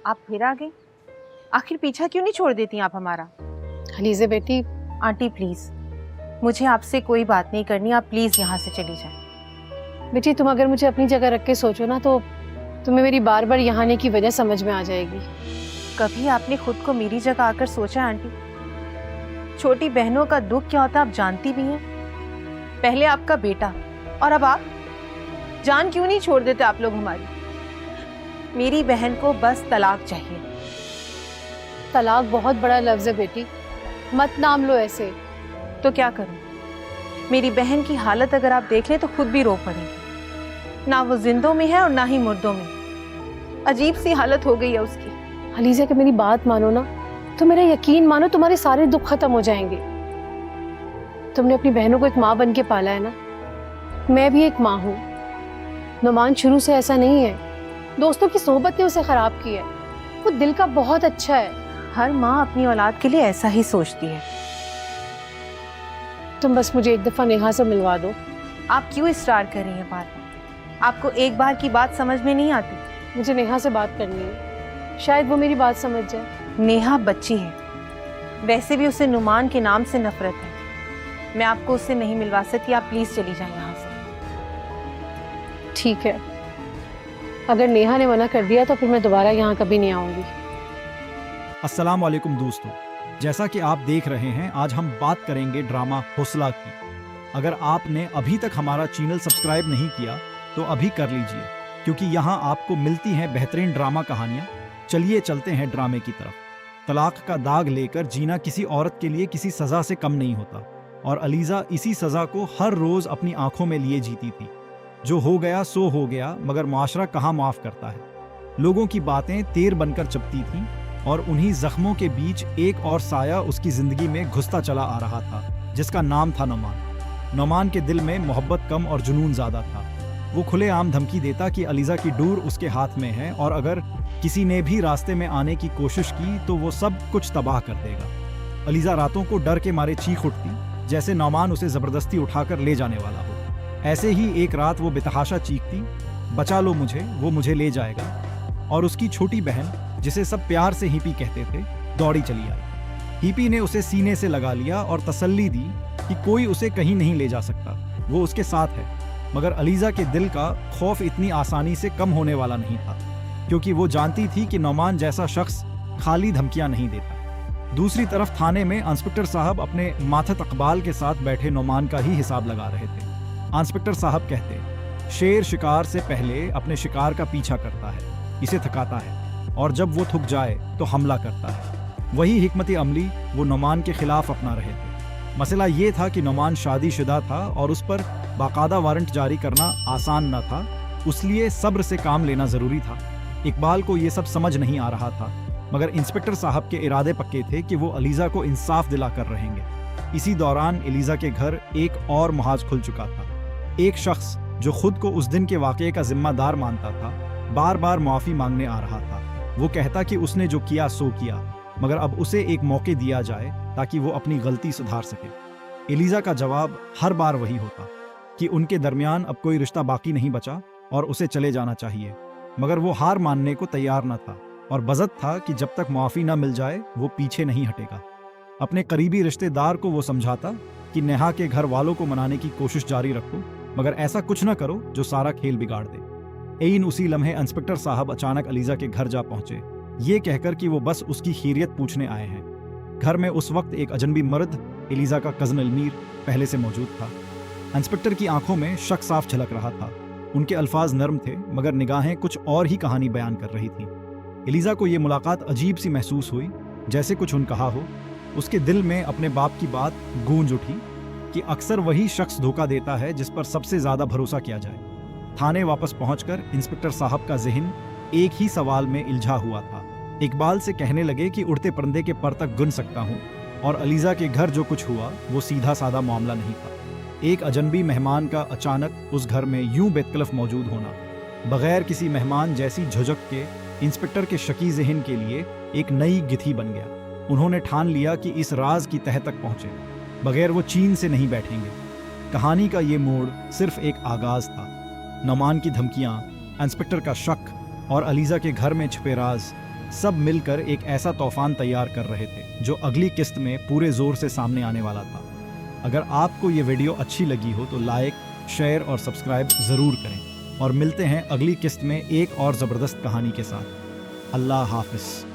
आप फिर आ गई। आखिर पीछा क्यों नहीं छोड़ देती आप हमारा? अलीज़ा बेटी। आंटी प्लीज, मुझे आपसे कोई बात नहीं करनी, आप प्लीज यहाँ से चली जाए। बेटी तुम अगर मुझे अपनी जगह रख के सोचो ना तो तुम्हें मेरी बार बार यहाँ आने की वजह समझ में आ जाएगी। कभी आपने खुद को मेरी जगह आकर सोचा आंटी? छोटी बहनों का दुख क्या होता है आप जानती भी हैं। पहले आपका बेटा और अब आप। जान क्यों नहीं छोड़ देते आप लोग हमारी? मेरी बहन को बस तलाक चाहिए। तलाक बहुत बड़ा लफ्ज है बेटी, मत नाम लो ऐसे। तो क्या करूं? मेरी बहन की हालत अगर आप देख लें तो खुद भी रो पड़ेंगी। ना वो जिंदों में है और ना ही मुर्दों में। अजीब सी हालत हो गई है उसकी। अलीज़ा, कि मेरी बात मानो ना, तो मेरा यकीन मानो तुम्हारे सारे दुख खत्म हो जाएंगे। तुमने अपनी बहनों को एक माँ बन के पाला है ना, मैं भी एक माँ हूँ। नुमान शुरू से ऐसा नहीं है, दोस्तों की सोहबत ने उसे खराब किया है। वो दिल का बहुत अच्छा है। हर माँ अपनी औलाद के लिए ऐसा ही सोचती है। तुम बस मुझे एक दफा नेहा से मिलवा दो। आप क्यों इस्रार कर रही हैं बार बार? आपको एक बार की बात समझ में नहीं आती? मुझे नेहा से बात करनी है, शायद वो मेरी बात समझ जाए। नेहा बच्ची है, वैसे भी उसे नुमान के नाम से नफरत है। मैं आपको उससे नहीं मिलवा सकती, आप प्लीज चली जाएं यहाँ से। ठीक है, अगर नेहा ने मना कर दिया तो फिर मैं दोबारा यहाँ कभी नहीं आऊंगी। अस्सलाम वालेकुम दोस्तों, जैसा कि आप देख रहे हैं आज हम बात करेंगे ड्रामा हौसला की। अगर आपने अभी तक हमारा चैनल सब्सक्राइब नहीं किया तो अभी कर लीजिए, क्योंकि यहाँ आपको मिलती हैं बेहतरीन ड्रामा कहानियाँ। चलिए चलते हैं ड्रामे की तरफ। तलाक का दाग लेकर जीना किसी औरत के लिए किसी सज़ा से कम नहीं होता, और अलीज़ा इसी सज़ा को हर रोज़ अपनी आंखों में लिए जीती थी। जो हो गया सो हो गया, मगर मुआशरा कहाँ माफ़ करता है। लोगों की बातें तीर बनकर चुभती थीं, और उन्हीं जख्मों के बीच एक और साया उसकी ज़िंदगी में घुसता चला आ रहा था, जिसका नाम था नुमान। नुमान के दिल में मोहब्बत कम और जुनून ज़्यादा था। वो खुलेआम धमकी देता कि अलीज़ा की डोर उसके हाथ में है, और अगर किसी ने भी रास्ते में आने की कोशिश की तो वो सब कुछ तबाह कर देगा। अलीज़ा रातों को डर के मारे चीख उठती, जैसे नुमान उसे ज़बरदस्ती उठाकर ले जाने वाला हो। ऐसे ही एक रात वो बेतहाशा चीखती, बचा लो मुझे, वो मुझे ले जाएगा। और उसकी छोटी बहन, जिसे सब प्यार से हीपी कहते थे, दौड़ी चली आई। हीपी ने उसे सीने से लगा लिया और तसल्ली दी कि कोई उसे कहीं नहीं ले जा सकता, वो उसके साथ है। मगर अलीज़ा के दिल का खौफ इतनी आसानी से कम होने वाला नहीं था, क्योंकि वो जानती थी कि नुमान जैसा शख्स खाली धमकियां नहीं देता। दूसरी तरफ थाने में इंस्पेक्टर साहब अपने माथत अकबाल के साथ बैठे नुमान का ही हिसाब लगा रहे थे। इंस्पेक्टर साहब कहते, शेर शिकार से पहले अपने शिकार का पीछा करता है, इसे थकाता है, और जब वो थक जाए तो हमला करता है। वही हिकमत अमली वो नुमान के खिलाफ अपना रहे थे। मसला ये था कि नुमान शादीशुदा था और उस पर बाकायदा वारंट जारी करना आसान न था, इसलिए सब्र से काम लेना ज़रूरी था। इकबाल को ये सब समझ नहीं आ रहा था, मगर इंस्पेक्टर साहब के इरादे पक्के थे कि वो अलीज़ा को इंसाफ दिलाकर रहेंगे। इसी दौरान अलीज़ा के घर एक और महाज खुल चुका था। एक शख्स जो खुद को उस दिन के वाक़ये का जिम्मेदार मानता था, बार बार माफ़ी मांगने आ रहा था। वो कहता कि उसने जो किया सो किया, मगर अब उसे एक मौके दिया जाए ताकि वो अपनी गलती सुधार सके। अलीज़ा का जवाब हर बार वही होता कि उनके दरमियान अब कोई रिश्ता बाकी नहीं बचा और उसे चले जाना चाहिए। मगर वो हार मानने को तैयार न था और बज़द था कि जब तक माफ़ी न मिल जाए वो पीछे नहीं हटेगा। अपने करीबी रिश्तेदार को वो समझाता कि नेहा के घर वालों को मनाने की कोशिश जारी रखो, मगर ऐसा कुछ न करो जो सारा खेल बिगाड़ दे। ऐन उसी लम्हे इंस्पेक्टर साहब अचानक अलीज़ा के घर जा पहुंचे, ये कहकर कि वो बस उसकी खैरियत पूछने आए हैं। घर में उस वक्त एक अजनबी मर्द, अलीज़ा का कज़न अलमीर, पहले से मौजूद था। इंस्पेक्टर की आंखों में शक साफ झलक रहा था। उनके अल्फाज नर्म थे, मगर निगाहें कुछ और ही कहानी बयान कर रही थी। अलीज़ा को ये मुलाकात अजीब सी महसूस हुई, जैसे कुछ उनकहा हो। उसके दिल में अपने बाप की बात गूंज उठी कि अक्सर वही शख्स धोखा देता है जिस पर सबसे ज़्यादा भरोसा किया जाए। थाने वापस पहुंचकर इंस्पेक्टर साहब का जहन एक ही सवाल में इल्झा हुआ था। इकबाल से कहने लगे कि उड़ते परिंदे के पर तक गुन सकता हूँ, और अलीज़ा के घर जो कुछ हुआ वो सीधा साधा मामला नहीं था। एक अजनबी मेहमान का अचानक उस घर में यूं बेतकलफ मौजूद होना, बगैर किसी मेहमान जैसी झुझक के इंस्पेक्टर के शकी जहन के लिए एक नई गिथी बन गया। उन्होंने ठान लिया कि इस राज की तह तक पहुंचे, बगैर वो चीन से नहीं बैठेंगे। कहानी का ये मोड़ सिर्फ एक आगाज था। नुमान की धमकियां, इंस्पेक्टर का शक और अलीज़ा के घर में छिपे राज, सब मिलकर एक ऐसा तूफान तैयार कर रहे थे जो अगली किस्त में पूरे जोर से सामने आने वाला था। अगर आपको ये वीडियो अच्छी लगी हो तो लाइक, शेयर और सब्सक्राइब ज़रूर करें और मिलते हैं अगली किस्त में एक और ज़बरदस्त कहानी के साथ। अल्लाह हाफिज़।